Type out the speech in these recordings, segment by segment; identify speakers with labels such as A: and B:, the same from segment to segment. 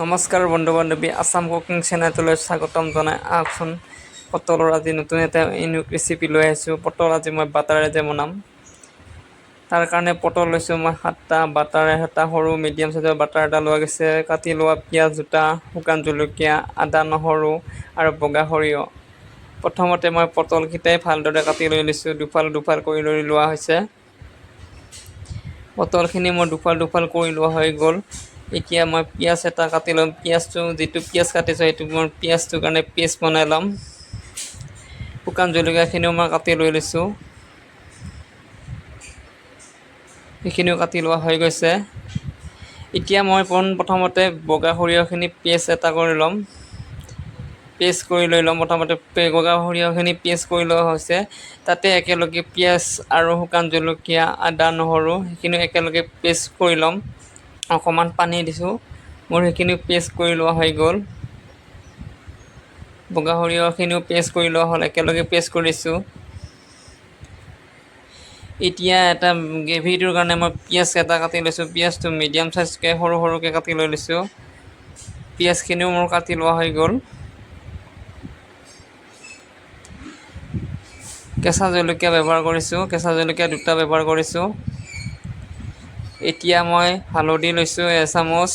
A: নমস্কাৰ বন্ধু বান্ধৱী, আছাম কুকিং চেনেললৈ স্বাগতম জনাই আহকচোন। পটলৰ আজি নতুন এটা ইউনিক ৰেচিপি লৈ আহিছোঁ। পটল আজি মই বাটাৰেৰে বনাম। তাৰ কাৰণে পটল লৈছোঁ মই 7টা, বাটাৰ এটা সৰু মিডিয়াম চাইজৰ বাটাৰ এটা লোৱা গৈছে, কাটি লোৱা পিঁয়াজ দুটা, শুকান জলকীয়া, আদা নহৰু আৰু বগা সৰিয়হ। প্ৰথমতে মই পটলকেইটাই ভালদৰে কাটি লৈ লৈছোঁ, দুফাল দুফাল কৰি লৈ লোৱা হৈছে। পটলখিনি মই দুফাল দুফাল কৰি লোৱা হৈ গ'ল। এতিয়া মই পিঁয়াজ এটা কাটি ল'ম। পিঁয়াজটো যিটো পিঁয়াজ কাটিছোঁ সেইটো মই পিঁয়াজটোৰ কাৰণে পেষ্ট বনাই ল'ম। শুকান জলকীয়াখিনিও মই কাটি লৈ লৈছোঁ, সেইখিনিও কাটি লোৱা হৈ গৈছে। এতিয়া মই প্ৰথমতে বগা সৰিয়হখিনি পেষ্ট এটা কৰি ল'ম। পেষ্ট কৰি লৈ ল'ম। প্ৰথমতে বগা সৰিয়হখিনি পেষ্ট কৰি লোৱা হৈছে। তাতে একেলগে পিঁয়াজ আৰু শুকান জলকীয়া, আদা নহৰু সেইখিনি একেলগে পেষ্ট কৰি ল'ম। অকণমান পানী দিছোঁ, মোৰ সেইখিনি পেষ্ট কৰি লোৱা হৈ গ'ল। বগা সৰিয়হখিনিও পেষ্ট কৰি লোৱা হ'ল, একেলগে পেষ্ট কৰিছোঁ। এতিয়া এটা গ্ৰেভিটোৰ কাৰণে মই পিঁয়াজ এটা কাটি লৈছোঁ। পিঁয়াজটো মিডিয়াম চাইজকৈ সৰু সৰুকৈ কাটি লৈ লৈছোঁ। পিঁয়াজখিনিও মোৰ কাটি লোৱা হৈ গ'ল। কেঁচা জলকীয়া ব্যৱহাৰ কৰিছোঁ, কেঁচা জলকীয়া দুটা ব্যৱহাৰ কৰিছোঁ। এতিয়া মই হালধি লৈছোঁ এচামুচ,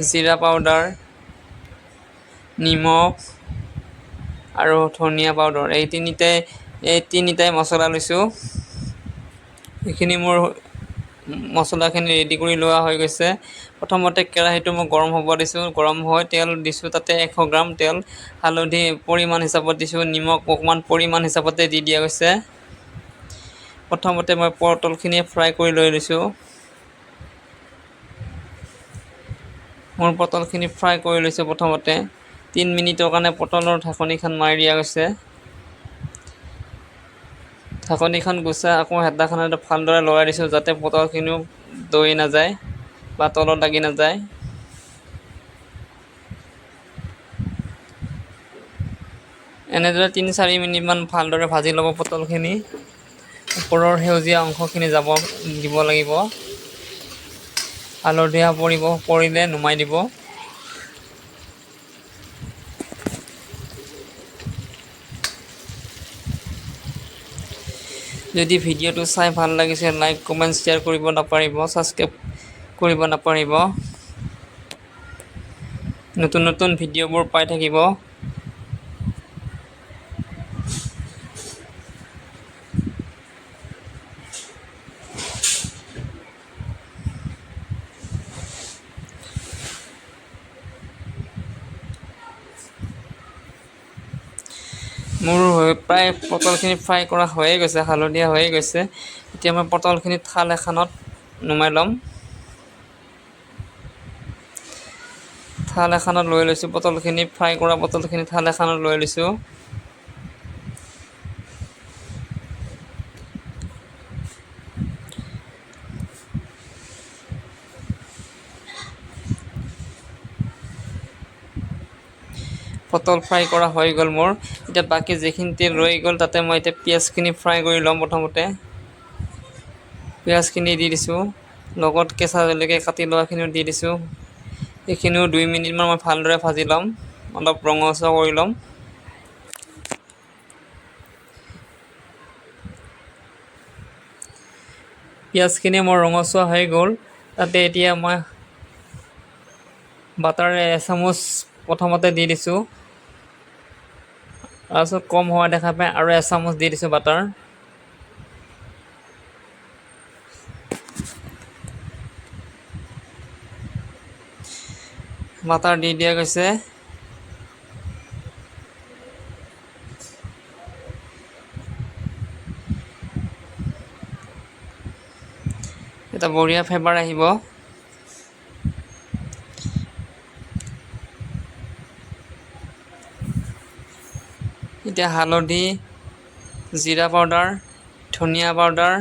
A: জিৰা পাউডাৰ, নিমখ আৰু ধনিয়া পাউডাৰ, এই তিনিটাই মছলা লৈছোঁ। এইখিনি মোৰ মছলাখিনি ৰেডি কৰি লোৱা হৈ গৈছে। প্ৰথমতে কেৰাহীটো মই গৰম হ'ব দিছোঁ। গৰম হৈ তেল দিছোঁ, তাতে 100 গ্ৰাম তেল, হালধি পৰিমাণ হিচাপত দিছোঁ, নিমখ অকণমান পৰিমাণ হিচাপতে দি দিয়া গৈছে। প্ৰথমতে মই পটলখিনি ফ্ৰাই কৰি লৈ লৈছোঁ। মোৰ পটলখিনি ফ্ৰাই কৰি লৈছোঁ। প্ৰথমতে 3 মিনিটৰ কাৰণে পটলৰ ঢাকনিখন মাৰি দিয়া গৈছে। ঢাকনিখন গুচাই আকৌ হেতাখনেৰে ভালদৰে লৰাই দিছোঁ, যাতে পটলখিনিও দৈ নাযায় বা তলত লাগি নাযায়। এনেদৰে 3-4 মিনিটমান ভালদৰে ভাজি ল'ব পটলখিনি। ওপৰৰ সেউজীয়া অংশখিনি দিব লাগিব। হালধীয়া পৰিলে নুমাই দিব। যদি ভিডিঅ'টো চাই ভাল লাগিছে, লাইক, কমেণ্ট, শ্বেয়াৰ কৰিব নাপাহৰিব, ছাবস্ক্ৰাইব কৰিব নাপাহৰিব। নতুন নতুন ভিডিঅ'বোৰ পাই থাকিব। মোৰ প্ৰায় পটলখিনি ফ্ৰাই কৰা হৈয়ে গৈছে, হালধীয়া হৈয়ে গৈছে। এতিয়া মই পটলখিনি থাল এখনত নমাই ল'ম। থাল এখনত লৈ লৈছোঁ পটলখিনি, ফ্ৰাই কৰা পটলখিনি থাল এখনত লৈ লৈছোঁ। পটল ফ্ৰাই কৰা হৈ গ'ল মোৰ। এতিয়া বাকী যিখিনি তেল ৰৈ গ'ল, তাতে মই এতিয়া পিঁয়াজখিনি ফ্ৰাই কৰি ল'ম। প্ৰথমতে পিঁয়াজখিনি দি দিছোঁ, লগত কেঁচা জলকীয়া কাটি লোৱাখিনিও দি দিছোঁ। এইখিনিও 2 মিনিটমান মই ভালদৰে ভাজি ল'ম, অলপ ৰঙচুৱা কৰি ল'ম। পিঁয়াজখিনি মোৰ ৰঙচুৱা হৈ গ'ল। তাতে এতিয়া মই বাটাৰ এচামুচ প্ৰথমতে দি দিছোঁ। তাৰপিছত কম হোৱা দেখা পাই আৰু এচামুচ দি দিছোঁ বাটাৰ। বাটাৰ দি দিয়া গৈছে। এটা বঢ়িয়া ফ্লেভাৰ আহিব। এতিয়া হালধি, জিৰা পাউডাৰ, ধনিয়া পাউডাৰ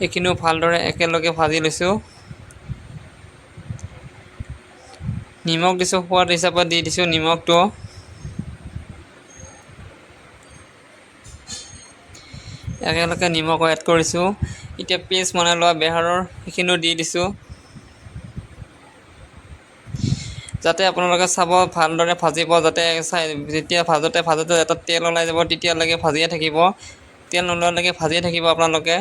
A: এইখিনিও ভালদৰে একেলগে ভাজি লৈছোঁ। নিমখ দিছোঁ, সোৱাদ হিচাপত দি দিছোঁ নিমখটো। একেলগে নিমখ এড কৰিছোঁ। এতিয়া পেষ্ট বনাই লোৱা বেহাৰৰ সেইখিনিও দি দিছোঁ। যাতে আপোনালোকে চাব ভালদৰে ভাজিব, যাতে যেতিয়া ভাজোতে এটা তেল ওলাই যাব তেতিয়ালৈকে ভাজিয়ে থাকিব। তেল নোলোৱালৈকে ভাজিয়ে থাকিব আপোনালোকে।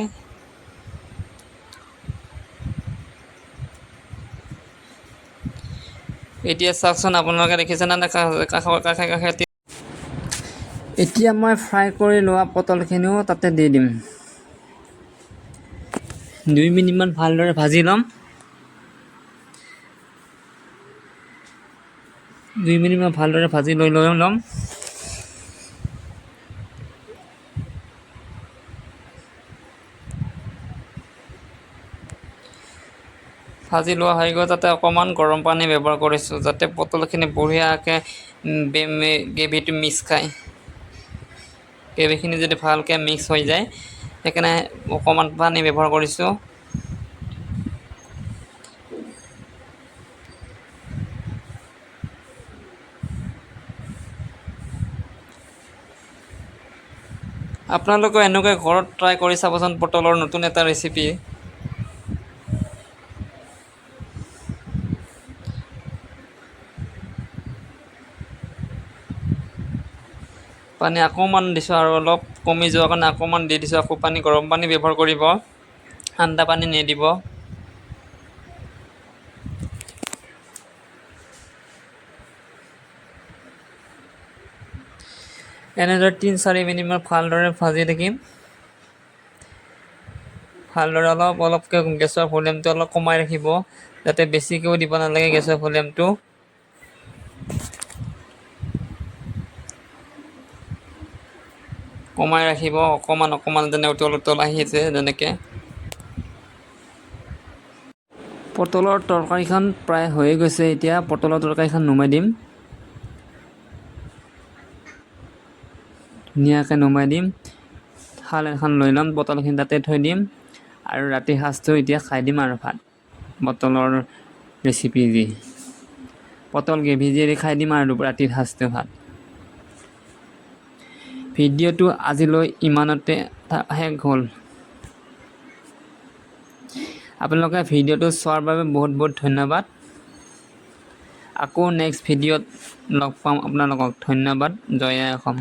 A: এতিয়া চাওকচোন আপোনালোকে দেখিছেনে কাষে এতিয়া মই ফ্ৰাই কৰি লোৱা পটলখিনিও তাতে দি দিম। 2 মিনিটমান ভালদৰে ভাজি ল'ম। 2 মিনিটমান ভালদৰে ভাজি ল'ম। ভাজি লোৱা হৈ গ'ল, তাতে অকণমান গৰম পানী ব্যৱহাৰ কৰিছোঁ যাতে পটলখিনি বঢ়িয়াকৈ গ্ৰেভিটো মিক্স খায়। গ্ৰেভিখিনি যদি ভালকৈ মিক্স হৈ যায়, সেইকাৰণে অকণমান পানী ব্যৱহাৰ কৰিছোঁ। আপোনালোকে এনেকৈ ঘৰত ট্ৰাই কৰি চাবচোন, পটলৰ নতুন এটা ৰেচিপি। পানী অকণমান দিছোঁ আৰু অলপ কমি যোৱাৰ কাৰণে অকণমান দি দিছোঁ। আকৌ গৰম পানী ব্যৱহাৰ কৰিব, ঠাণ্ডা পানী নিদিব। এনেদৰে 3-4 মিনিটমান ভালদৰে ভাজি থাকিম। ভালদৰে অলপকৈ গেছৰ ভলিউমটো অলপ কমাই ৰাখিব, যাতে বেছিকৈও দিব নালাগে গেছৰ ভলিউমটো। কমাই ৰাখিব অকণমান যেনে উতল আহিছে যেনেকৈ। পটলৰ তৰকাৰীখন প্ৰায় হৈয়ে গৈছে। এতিয়া পটলৰ তৰকাৰীখন নমাই দিম। ধুনীয়াকৈ নমাই দিম। থাল এখন লৈ ল'ম, পটলখিনি তাতে থৈ দিম আৰু ৰাতিৰ সাঁজটো এতিয়া খাই দিম আৰু ভাত। পটলৰ ৰেচিপি দি পটল গ্ৰেভি দি খাই দিম আৰু ৰাতিৰ সাঁজটো ভাত। ভিডিঅ'টো আজিলৈ ইমানতে শেষ হ'ল। আপোনালোকে ভিডিঅ'টো চোৱাৰ বাবে বহুত ধন্যবাদ। আকৌ নেক্সট ভিডিঅ'ত লগ পাম আপোনালোকক। ধন্যবাদ। জয় আই অসম।